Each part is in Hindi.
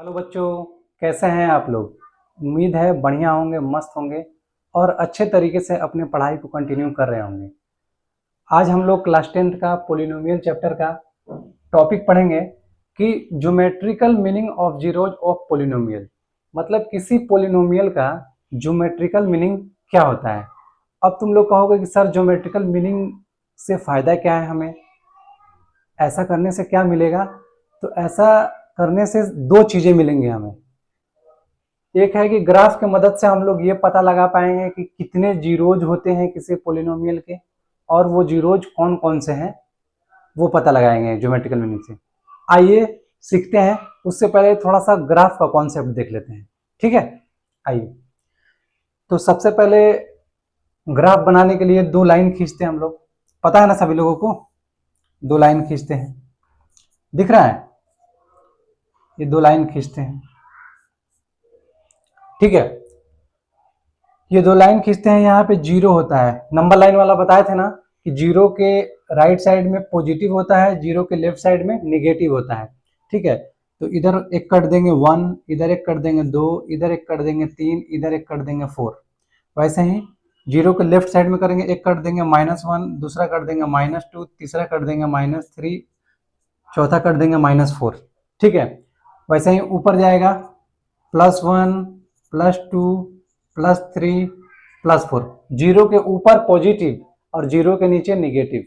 हेलो बच्चों, कैसे हैं आप लोग। उम्मीद है बढ़िया होंगे, मस्त होंगे और अच्छे तरीके से अपने पढ़ाई को कंटिन्यू कर रहे होंगे। आज हम लोग क्लास 10th का पोलिनोमियल चैप्टर का टॉपिक पढ़ेंगे कि geometrical meaning of zeros of polynomial. मतलब किसी पोलिनोमियल का ज्योमेट्रिकल मीनिंग क्या होता है। अब तुम लोग कहोगे कि सर ज्योमेट्रिकल मीनिंग से फ़ायदा क्या है, हमें ऐसा करने से क्या मिलेगा। तो ऐसा करने से दो चीज़ें मिलेंगी हमें। एक है कि ग्राफ की मदद से हम लोग ये पता लगा पाएंगे कि कितने जीरोज होते हैं किसी पोलिनोमियल के, और वो जीरोज कौन कौन से हैं वो पता लगाएंगे ज्योमेट्रिकल मीनिंग से। आइए सीखते हैं। उससे पहले थोड़ा सा ग्राफ का कॉन्सेप्ट देख लेते हैं, ठीक है। आइए, तो सबसे पहले ग्राफ बनाने के लिए दो लाइन खींचते हैं हम लोग। पता है ना सभी लोगों को, दो लाइन खींचते हैं। दिख रहा है, ये दो लाइन खींचते हैं, ठीक है। ये दो लाइन खींचते हैं, यहाँ पे जीरो होता है। नंबर लाइन वाला बताए थे ना कि जीरो के राइट साइड में पॉजिटिव होता है, जीरो के लेफ्ट साइड में निगेटिव होता है, ठीक है। तो इधर एक कर देंगे 1, इधर एक कर देंगे 2, इधर एक कर देंगे 3, इधर एक कर देंगे 4। वैसे ही जीरो के लेफ्ट साइड में करेंगे, एक कर देंगे -1, दूसरा कर देंगे -2, तीसरा कर देंगे -3, चौथा कर देंगे -4, ठीक है। वैसे ही ऊपर जाएगा +1, +2, +3, +4। जीरो के ऊपर पॉजिटिव और जीरो के नीचे निगेटिव,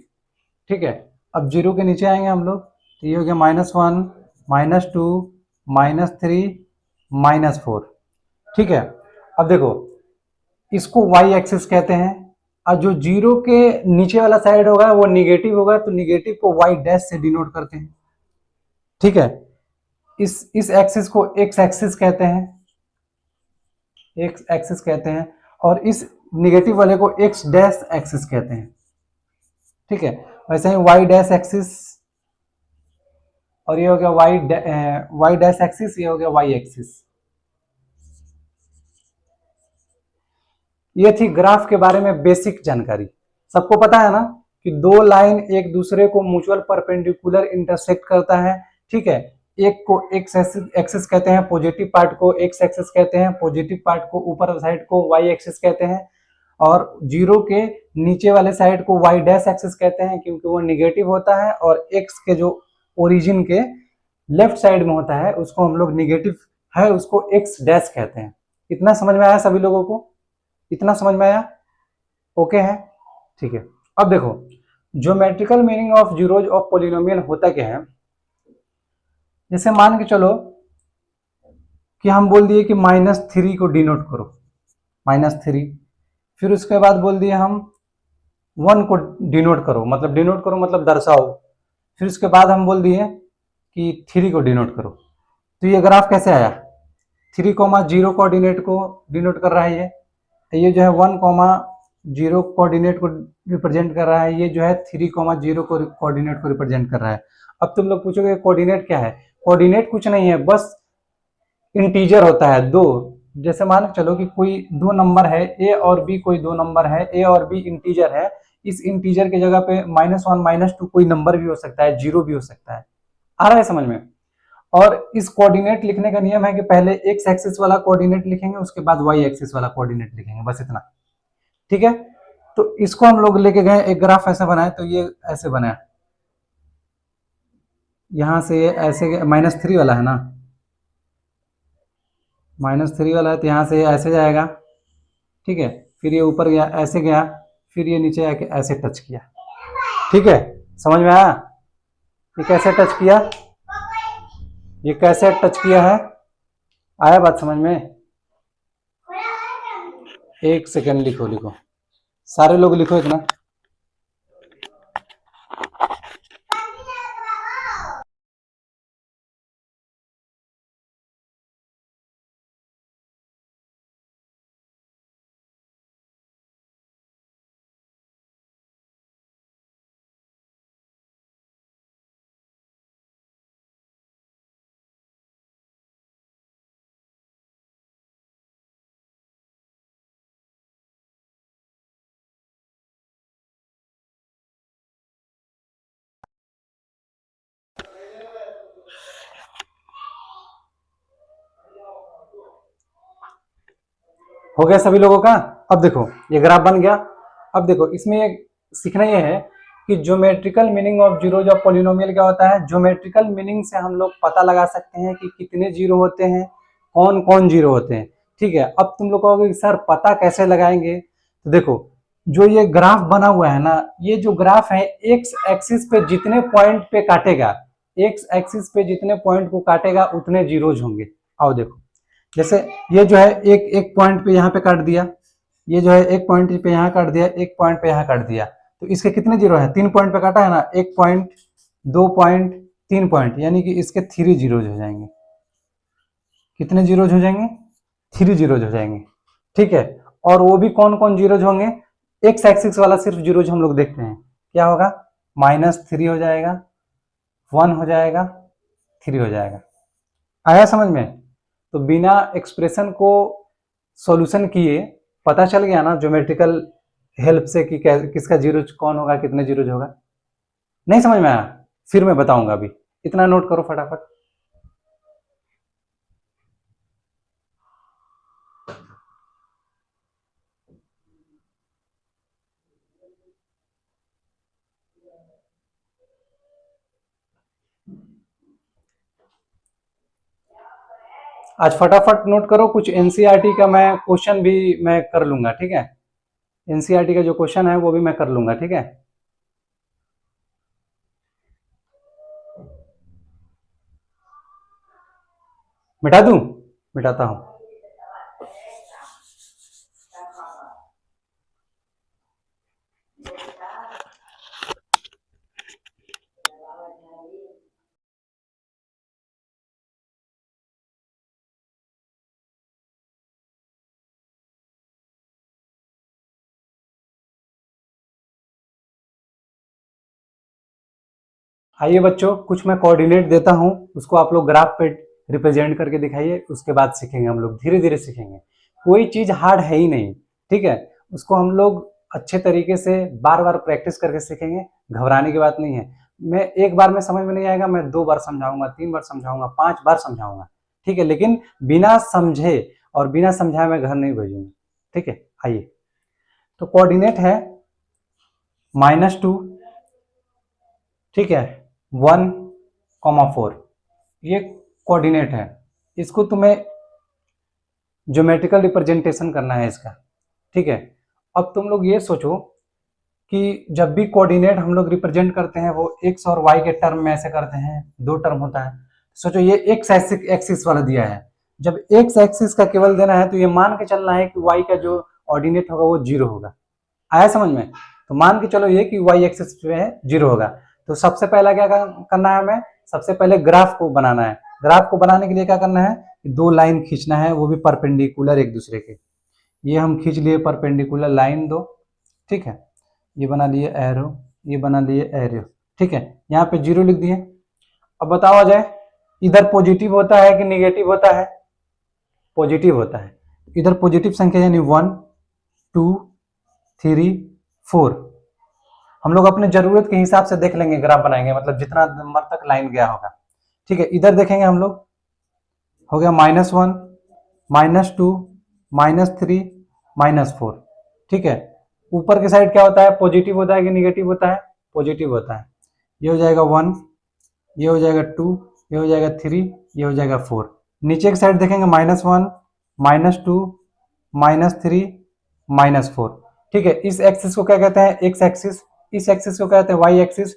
ठीक है। अब जीरो के नीचे आएंगे हम लोग, तो ये हो गया -1, -2, -3, -4, ठीक है। अब देखो, इसको वाई एक्सिस कहते हैं, और जो जीरो के नीचे वाला साइड होगा वो निगेटिव होगा, तो निगेटिव को वाई डैश से डिनोट करते हैं, ठीक है। इस एक्सिस को एक्स एक्सिस कहते हैं, एक्स एक्सिस कहते हैं, और इस निगेटिव वाले को एक्स डैश एक्सिस कहते हैं, ठीक है। वैसे ही वाई डैश एक्सिस, और ये हो गया वाई डैश एक्सिस, ये हो गया वाई एक्सिस। ये थी ग्राफ के बारे में बेसिक जानकारी। सबको पता है ना कि दो लाइन एक दूसरे को म्यूचुअल परपेंडिकुलर इंटरसेक्ट करता है, ठीक है। एक को एक्स एक्सिस कहते हैं, पॉजिटिव पार्ट को एक्स एक्सिस कहते हैं, पॉजिटिव पार्ट को ऊपर साइड को वाई एक्सिस कहते हैं, और जीरो के नीचे वाले साइड को वाई डैश एक्सिस कहते हैं क्योंकि वो निगेटिव होता है, और एक्स के जो ओरिजिन के लेफ्ट साइड में होता है उसको हम लोग निगेटिव है उसको एक्स डैश कहते हैं। इतना समझ में आया सभी लोगों को? इतना समझ में आया? ओके है, ठीक है। अब देखो, geometrical meaning of zeros of polynomial होता क्या है। जैसे मान के चलो कि हम बोल दिए कि -3 को डिनोट करो, -3। फिर उसके बाद बोल दिए हम 1 को डिनोट करो, मतलब डिनोट करो मतलब दर्शाओ। फिर उसके बाद हम बोल दिए कि 3 को डिनोट करो। तो ये ग्राफ कैसे आया? 3, 0 कोऑर्डिनेट को डिनोट कर रहा है, ये जो है 1, 0 कोऑर्डिनेट को रिप्रेजेंट कर रहा है, ये जो है 3, 0 को कोऑर्डिनेट को रिप्रेजेंट कर रहा है। अब तुम लोग पूछोगे कोऑर्डिनेट क्या है। कोऑर्डिनेट कुछ नहीं है, बस इंटीजर होता है दो। जैसे मान चलो कि कोई दो नंबर है ए और बी, कोई दो नंबर है ए और बी, इंटीजर है। इस इंटीजर के जगह पे -1, -2 कोई नंबर भी हो सकता है, जीरो भी हो सकता है। आ रहा है समझ में? और इस कोऑर्डिनेट लिखने का नियम है कि पहले एक्स एक्सिस वाला कोऑर्डिनेट लिखेंगे, उसके बाद वाई एक्सिस वाला कोऑर्डिनेट लिखेंगे, बस इतना, ठीक है। तो इसको हम लोग लेके गए, एक ग्राफ ऐसा बनाए, तो ये ऐसे बना, यहां से ऐसे -3 वाला है ना, -3 वाला है, तो यहाँ से ऐसे जाएगा, ठीक है। फिर ये ऊपर गया, ऐसे गया, फिर ये नीचे आके ऐसे टच किया, ठीक है। समझ में आया? ये कैसे टच किया, ये कैसे टच किया है? आया बात समझ में? एक सेकेंड, लिखो लिखो, सारे लोग लिखो इतना। हो गया सभी लोगों का। अब देखो ये ग्राफ बन गया। अब देखो इसमें सीखना ये है कि geometrical meaning of zeros of polynomial क्या होता है। ज्योमेट्रिकल मीनिंग से हम लोग पता लगा सकते हैं कि कितने जीरो होते हैं, कौन कौन जीरो होते हैं। ठीक है, अब तुम लोग कहोगे सर पता कैसे लगाएंगे। तो देखो जो ये ग्राफ बना हुआ है ना, ये जो ग्राफ है एक्स एक्सिस पे जितने पॉइंट पे काटेगा, एक्स एक्सिस पे जितने पॉइंट को काटेगा उतने जीरोज होंगे। आओ देखो, जैसे ये जो है एक एक पॉइंट पे यहाँ पे काट दिया, ये जो है एक पॉइंट पे यहाँ काट दिया, एक पॉइंट पे यहाँ काट दिया, तो इसके कितने जीरो है, 3 पॉइंट पे काटा है ना, 1 पॉइंट, 2 पॉइंट, 3 पॉइंट, यानी कि इसके 3 जीरोज हो जाएंगे। कितने जीरोज हो जाएंगे, 3 जीरोज हो जाएंगे। ठीक है, और वो भी कौन कौन जीरोज होंगे, एक्स एक्सिस वाला सिर्फ जीरोज हम लोग देखते हैं, क्या होगा, -3 हो जाएगा, 1 हो जाएगा, 3 हो जाएगा। आया समझ में। तो बिना एक्सप्रेशन को सॉल्यूशन किए पता चल गया ना ज्योमेट्रिकल हेल्प से कि किसका जीरोज कौन होगा, कितने जीरोज होगा। नहीं समझ में आया, फिर मैं बताऊंगा। अभी इतना नोट करो फटाफट। आज फटाफट नोट करो, कुछ एनसीईआरटी का मैं क्वेश्चन भी मैं कर लूंगा। ठीक है, एनसीईआरटी का जो क्वेश्चन है वो भी मैं कर लूंगा। ठीक है, मिटा दूं, मिटाता हूं। आइए बच्चों, कुछ मैं कोऑर्डिनेट देता हूं, उसको आप लोग ग्राफ पे रिप्रेजेंट करके दिखाइए, उसके बाद सीखेंगे हम लोग, धीरे धीरे सीखेंगे। कोई चीज हार्ड है ही नहीं। ठीक है, उसको हम लोग अच्छे तरीके से बार बार प्रैक्टिस करके सीखेंगे, घबराने की बात नहीं है। मैं एक बार में समझ में नहीं आएगा, मैं 2 बार समझाऊंगा, 3 बार समझाऊंगा, 5 बार समझाऊंगा। ठीक है, लेकिन बिना समझे और बिना समझाए मैं घर नहीं भेजूंगा। ठीक है, आइए, तो कोऑर्डिनेट है -2, ठीक है, 1,4, ये कोऑर्डिनेट है। इसको तुम्हें ज्योमेट्रिकल रिप्रेजेंटेशन करना है इसका। ठीक है, अब तुम लोग ये सोचो कि जब भी कोऑर्डिनेट हम लोग रिप्रेजेंट करते हैं वो एक्स और वाई के टर्म में ऐसे करते हैं, 2 टर्म होता है। सोचो ये एक्स एक्सिस वाला दिया है, जब एक्स एक्सिस का केवल देना है तो ये मान के चलना है कि वाई का जो ऑर्डिनेट होगा वो 0 होगा। आया समझ में। तो मान के चलो ये कि वाई एक्सिस पे है 0 होगा। तो सबसे पहला क्या करना है, हमें सबसे पहले ग्राफ को बनाना है। ग्राफ को बनाने के लिए क्या करना है, 2 लाइन खींचना है, वो भी परपेंडिकुलर एक दूसरे के। ये हम खींच लिए परपेंडिकुलर लाइन 2। ठीक है, ये बना लिए एरो, ये बना लिए एरो। ठीक है, यहाँ पे 0 लिख दिए। अब बताओ आ जाए, इधर पॉजिटिव होता है कि निगेटिव होता है, पॉजिटिव होता है। इधर पॉजिटिव संख्या यानी 1, 2, 3, 4। हम लोग अपने जरूरत के हिसाब से देख लेंगे, ग्राफ बनाएंगे, मतलब जितना नंबर तक लाइन गया होगा। ठीक है, इधर देखेंगे हम लोग, हो गया -1, -2, -3, -4। ठीक है, ऊपर के साइड क्या होता है, पॉजिटिव होता है कि निगेटिव होता है, पॉजिटिव होता है। ये हो जाएगा 1, ये हो जाएगा 2, ये हो जाएगा 3, ये हो जाएगा 4। नीचे की साइड देखेंगे -1, -2, -3, -4। ठीक है, इस एक्सिस को क्या कहते हैं, एक्स एक्सिस। इस एक्सिस को कहते हैं वाई एक्सिस।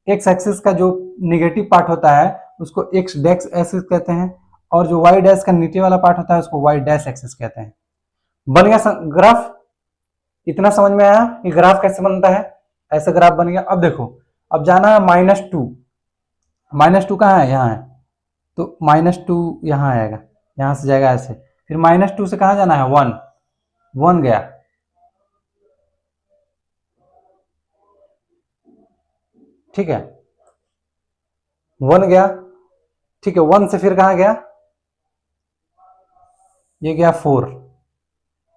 एक्स एक्सिस का जो निगेटिव पार्ट होता है उसको एक्स डैश एक्सिस कहते हैं, और जो वाई डैश का नीचे वाला पार्ट होता है उसको वाई डैश एक्सिस कहते हैं। बन गया ग्राफ। इतना समझ में आया कि ग्राफ कैसे बनता है, ऐसा ग्राफ बन गया। अब देखो, अब जाना है -2। -2 कहाँ है, यहाँ है, तो -2 यहाँ आएगा, यहाँ से जाएगा ऐसे। फिर -2 से कहाँ जाना है, 1, 1 गया। ठीक है, 1 गया। ठीक है, 1 से फिर कहाँ गया, ये गया 4।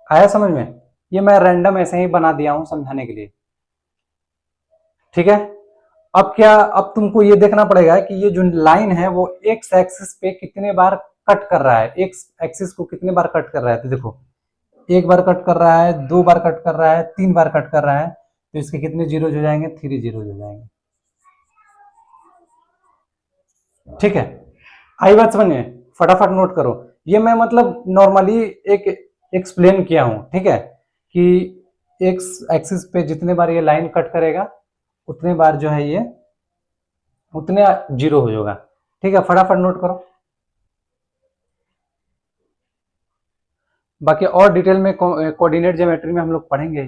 आया समझ में। ये मैं रैंडम ऐसे ही बना दिया हूं समझाने के लिए। ठीक है, अब क्या, अब तुमको ये देखना पड़ेगा कि ये जो लाइन है वो एक्स एक्सिस पे कितने बार कट कर रहा है, एक्स एक्सिस को कितने बार कट कर रहा है। तो देखो एक बार कट कर रहा है, 2 बार कट कर रहा है, 3 बार कट कर रहा है, तो इसके कितने जीरोज हो जाएंगे? 3 जीरोज हो जाएंगे। ठीक है, आई बात समझ में? फटाफट नोट करो। ये मैं मतलब नॉर्मली एक एक्सप्लेन किया हूं, ठीक है, कि एक्स एक्सिस पे जितने बार ये लाइन कट करेगा उतने बार जो है ये उतने जीरो हो जाएगा। ठीक है, फटाफट नोट करो। बाकी और डिटेल में कोऑर्डिनेट ज्योमेट्री में हम लोग पढ़ेंगे।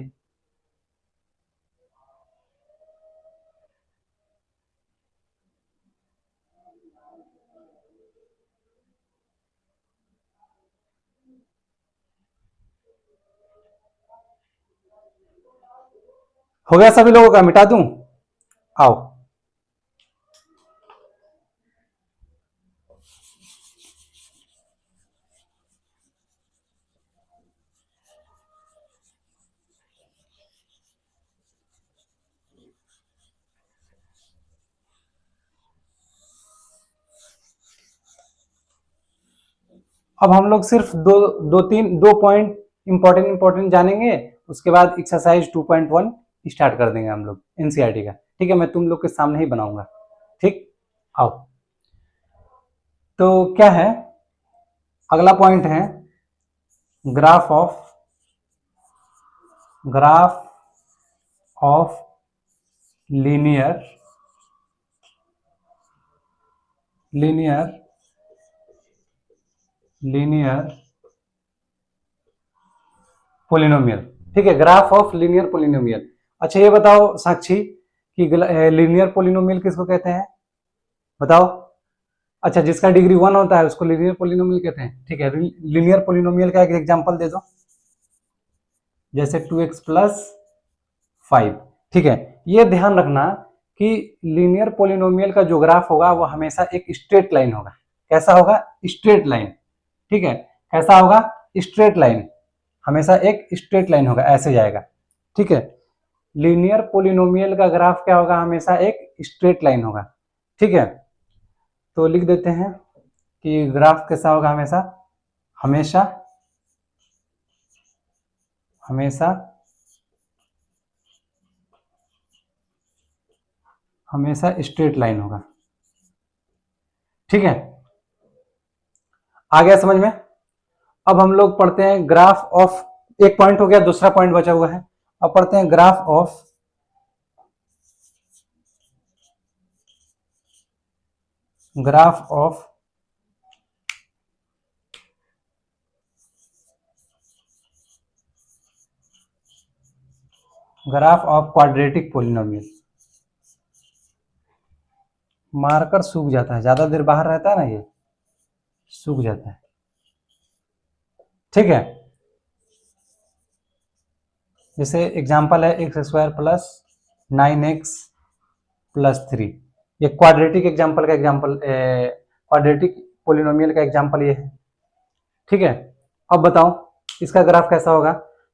हो गया सभी लोगों का? मिटा दूं? आओ। अब हम लोग सिर्फ दो पॉइंट इंपॉर्टेंट जानेंगे, उसके बाद एक्सरसाइज 2.1 स्टार्ट कर देंगे हम लोग एनसीईआरटी का। ठीक है, मैं तुम लोग के सामने ही बनाऊंगा। ठीक, आओ। तो क्या है, अगला पॉइंट है graph of linear linear linear polynomial. ठीक है, ग्राफ ऑफ लीनियर पोलिनोमियल। अच्छा ये बताओ साक्षी कि लीनियर पोलिनोमियल किसको कहते हैं? बताओ। अच्छा, जिसका डिग्री 1 होता है उसको लीनियर पोलिनोमियल कहते हैं। ठीक है, लीनियर पोलिनोमियल का एक एग्जांपल दे दो, जैसे 2x+5। ठीक है, ये ध्यान रखना कि लीनियर पोलिनोमियल का जो ग्राफ होगा वो हमेशा एक स्ट्रेट लाइन होगा। कैसा होगा? Straight line. ठीक है, कैसा होगा? Straight line. हमेशा एक स्ट्रेट लाइन होगा, ऐसे जाएगा। ठीक है, लीनियर पोलिनोमियल का ग्राफ क्या होगा? हमेशा एक स्ट्रेट लाइन होगा। ठीक है, तो लिख देते हैं कि ग्राफ कैसा होगा? हमेशा हमेशा हमेशा हमेशा स्ट्रेट लाइन होगा। ठीक है, आ गया समझ में? अब हम लोग पढ़ते हैं ग्राफ ऑफ, एक पॉइंट हो गया, दूसरा पॉइंट बचा हुआ है। अब पढ़ते हैं graph of graph of graph of quadratic polynomial. Marker सूख जाता है, ज्यादा देर बाहर रहता है ना, ये सूख जाता है। ठीक है, जैसे एग्जांपल है x² + 9x + 3। ये क्वाड्रेटिक एग्जांपल का क्वाड्रेटिक पोलिनोमियल का एग्जांपल ये है। ठीक है, अब बताओ इसका ग्राफ कैसा होगा?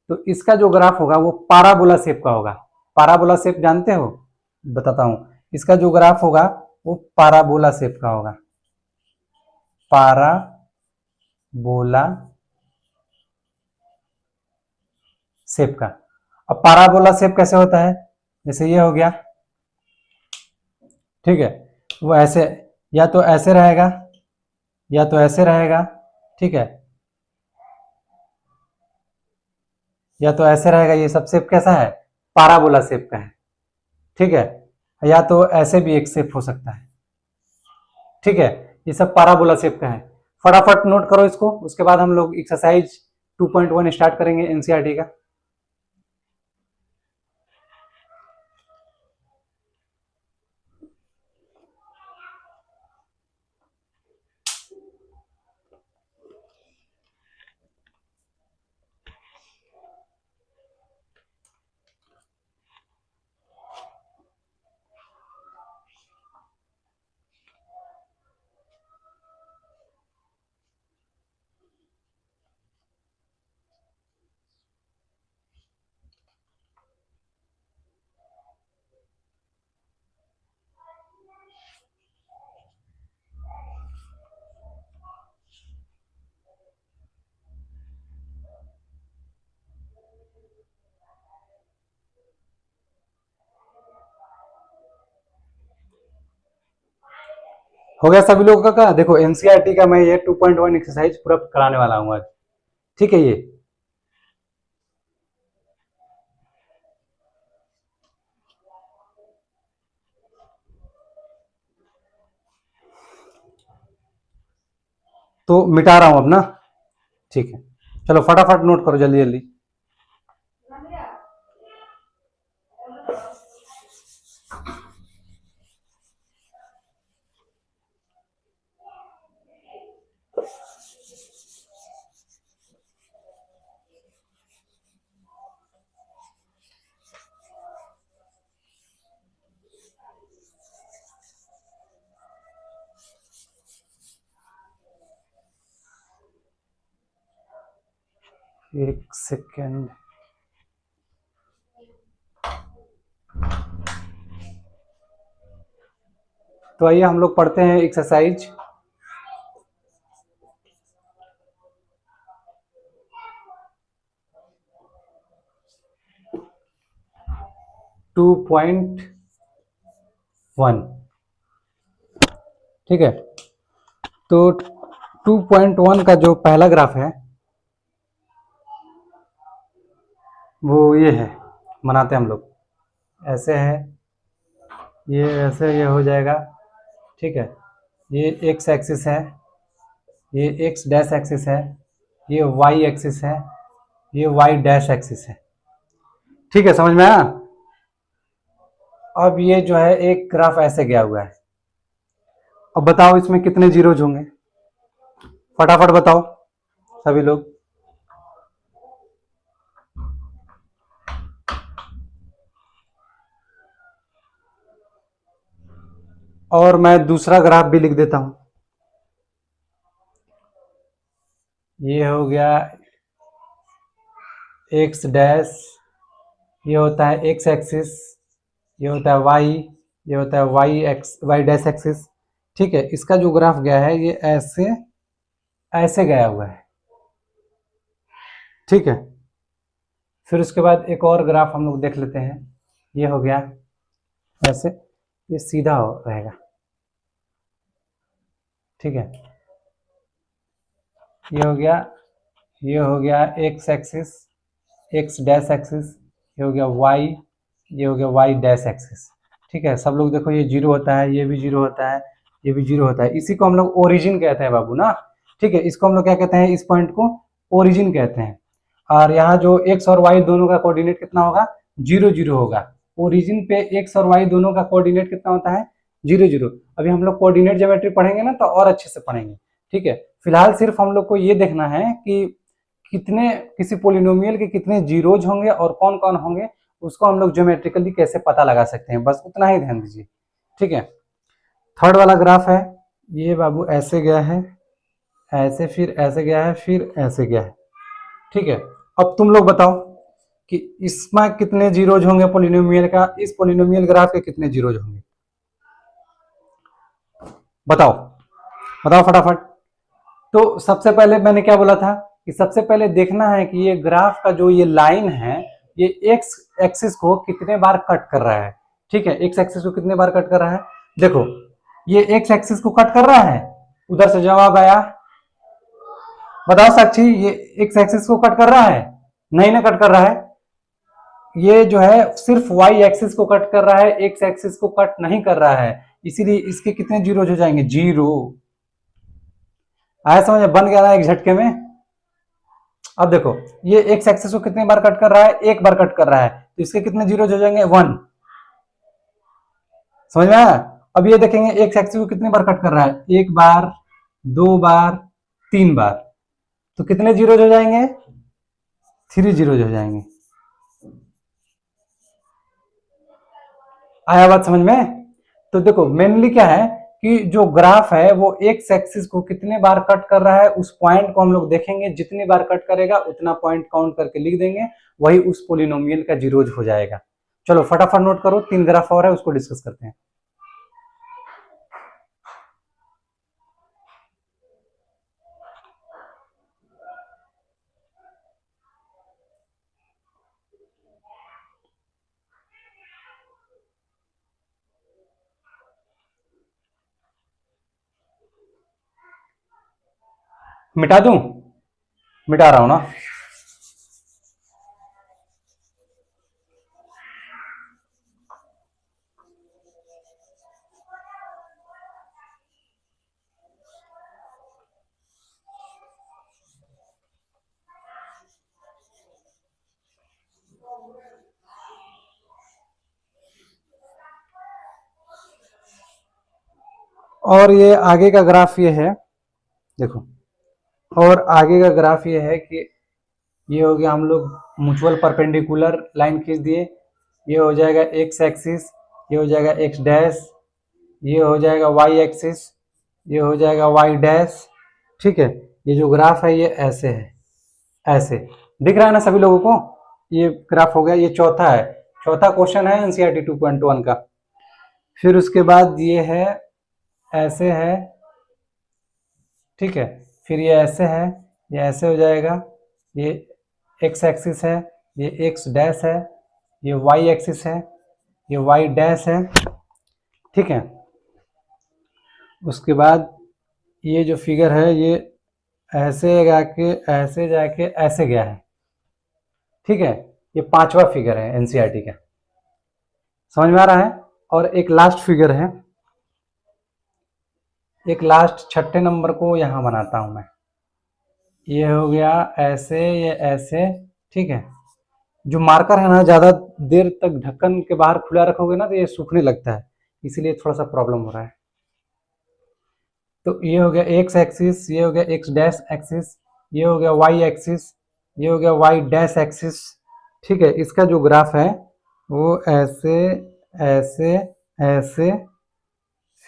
तो इसका जो ग्राफ होगा वो पाराबोला शेप का होगा। पाराबोला शेप जानते हो? बताता हूं, इसका जो ग्राफ होगा वो पाराबोला शेप का होगा। पाराबोला शेप का। अब पाराबोला शेप कैसे होता है? जैसे ये हो गया, ठीक है, वो ऐसे, या तो ऐसे रहेगा या तो ऐसे रहेगा। ठीक है, या तो ऐसे रहेगा। ये सब शेप कैसा है? पाराबोला शेप का है। ठीक है, या तो ऐसे भी एक शेप हो सकता है। ठीक है, ये सब पाराबोला शेप का है। फटाफट नोट करो इसको, उसके बाद हम लोग एक्सरसाइज 2.1 स्टार्ट करेंगे एनसीईआरटी का। हो गया सभी लोगों का देखो एनसीईआरटी का मैं ये 2.1 एक्सरसाइज पूरा कराने वाला हूँ आज, ठीक है। ये तो मिटा रहा हूं अब ना, ठीक है। चलो फटाफट नोट करो जल्दी जल्दी। एक सेकेंड। तो आइए हम लोग पढ़ते हैं एक्सरसाइज 2.1, ठीक है। तो 2.1 का जो पहला ग्राफ है वो ये है, बनाते हैं हम लोग। ऐसे है, ये ऐसे ये हो जाएगा, ठीक है। ये एक्स एक्सिस है, ये एक्स डैश एक्सिस है, ये वाई एक्सिस है, ये वाई डैश एक्सिस है, ठीक है। समझ में आया? अब ये जो है एक ग्राफ ऐसे गया हुआ है। अब बताओ इसमें कितने जीरोज होंगे, फटाफट बताओ सभी लोग। और मैं दूसरा ग्राफ भी लिख देता हूं। ये हो गया एक्स डैश, ये होता है एक्स एक्सिस, ये होता है वाई, ये होता है Y X Y dash axis, ठीक है। इसका जो ग्राफ गया है ये ऐसे ऐसे गया हुआ है, ठीक है। फिर उसके बाद एक और ग्राफ हम लोग देख लेते हैं। ये हो गया ऐसे, ये सीधा हो रहेगा, ठीक है। ये हो गया, ये हो गया x axis, x dash axis, ये हो गया वाई, ये हो गया वाई डैश एक्सिस, ठीक है। सब लोग देखो ये जीरो होता है, ये भी जीरो होता है, ये भी जीरो होता है। इसी को हम लोग ओरिजिन कहते हैं बाबू ना, ठीक है। इसको हम लोग क्या कहते हैं, इस पॉइंट को ओरिजिन कहते हैं। और यहाँ जो एक्स और वाई दोनों का कोऑर्डिनेट कितना होगा, जीरो जीरो होगा। ओरिजिन पे एक्स और वाई दोनों का कोऑर्डिनेट कितना होता है, जीरो जीरो। अभी हम लोग कोऑर्डिनेट ज्योमेट्री पढ़ेंगे ना तो और अच्छे से पढ़ेंगे, ठीक है। फिलहाल सिर्फ हम लोग को ये देखना है कि कितने किसी पोलिनोमियल के कितने जीरोज होंगे और कौन कौन होंगे, उसको हम लोग ज्योमेट्रिकली कैसे पता लगा सकते हैं, बस उतना ही ध्यान दीजिए, ठीक है। थर्ड वाला ग्राफ है, ये बाबू ऐसे गया है, ऐसे फिर ऐसे गया है, फिर ऐसे गया है, ठीक है। अब तुम लोग बताओ कि इसमें कितने जीरोज होंगे पोलिनोमियल का, इस पोलिनोमियल ग्राफ के कितने जीरोज होंगे, बताओ बताओ फटाफट। तो सबसे पहले मैंने क्या बोला था कि सबसे पहले देखना है कि ये ग्राफ का जो ये लाइन है ये एक्स एक्सिस को कितने बार कट कर रहा है, ठीक है। एक्स एक्सिस को कितने बार कट कर रहा है, देखो ये एक्स एक्सिस को कट कर रहा है। उधर से जवाब आया, बताओ साक्षी, ये एक्स एक्सिस को कट कर रहा है? नहीं ना कट कर रहा है। ये जो है सिर्फ वाई एक्सिस को कट कर रहा है, एक्स एक्सिस को कट नहीं कर रहा है, इसीलिए इसके कितने जीरो हो जाएंगे, जीरो। आया समझ, बन गया ना एक झटके में। अब देखो ये एक्स एक्सिस को कितने बार कट कर रहा है, एक बार कट कर रहा है, तो इसके कितने जीरो हो जाएंगे, वन। समझ में आया? अब ये देखेंगे एक्स एक्सिस को कितने बार कट कर रहा है, एक बार, दो बार, तीन बार, तो कितने जीरो हो जाएंगे, थ्री जीरो हो जाएंगे। आया बात समझ में? तो देखो मेनली क्या है कि जो ग्राफ है वो एक्स एक्सिस को कितने बार कट कर रहा है उस पॉइंट को हम लोग देखेंगे, जितनी बार कट करेगा उतना पॉइंट काउंट करके लिख देंगे, वही उस पोलिनोमियल का जीरोज हो जाएगा। चलो फटाफट नोट करो, तीन ग्राफ और है उसको डिस्कस करते हैं। मिटा दूं? मिटा रहा हूं ना। और ये आगे का ग्राफ ये है, देखो, और आगे का ग्राफ ये है कि ये हो गया, हम लोग म्यूचुअल परपेंडिकुलर लाइन खींच दिए, ये हो जाएगा एक्स एक्सिस, ये हो जाएगा एक्स डैश, ये हो जाएगा वाई एक्सिस, ये हो जाएगा वाई डैश। ठीक है, ये जो ग्राफ है ये ऐसे है, ऐसे दिख रहा है ना सभी लोगों को? ये ग्राफ हो गया, ये चौथा है, चौथा क्वेश्चन है एनसीईआरटी 2.1 का। फिर उसके बाद ये है, ऐसे है, ठीक है, फिर ये ऐसे है, ये ऐसे हो जाएगा, ये एक्स एक्सिस है, ये एक्स डैश है, ये वाई एक्सिस है, ये वाई डैश है। ठीक है, उसके बाद ये जो फिगर है ये ऐसे जाके ऐसे गया है। ठीक है, ये पांचवा फिगर है एनसीईआरटी का, समझ में आ रहा है? और एक लास्ट फिगर है, एक लास्ट छठे नंबर को यहां बनाता हूं मैं, ये हो गया ऐसे, ये ऐसे। ठीक है, जो मार्कर है ना, ज़्यादा देर तक ढक्कन के बाहर खुला रखोगे ना तो ये सूखने लगता है, इसीलिए थोड़ा सा प्रॉब्लम हो रहा है। तो ये हो गया एक्स एक्सिस, ये हो गया एक्स डैश एक्सिस, ये हो गया वाई एक्सिस, ये हो गया वाई डैश एक्सिस। ठीक है, इसका जो ग्राफ है वो ऐसे ऐसे ऐसे,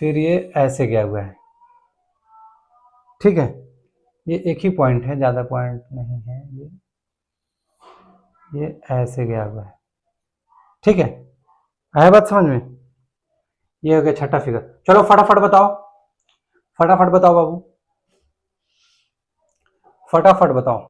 फिर ये ऐसे गया हुआ है। ठीक है, ये एक ही पॉइंट है, ज़्यादा पॉइंट नहीं है, ये ऐसे गया हुआ है। ठीक है, आया बात समझ में? ये हो गया छठा फिगर। चलो फटाफट बताओ, फटाफट बताओ बाबू, फटाफट बताओ।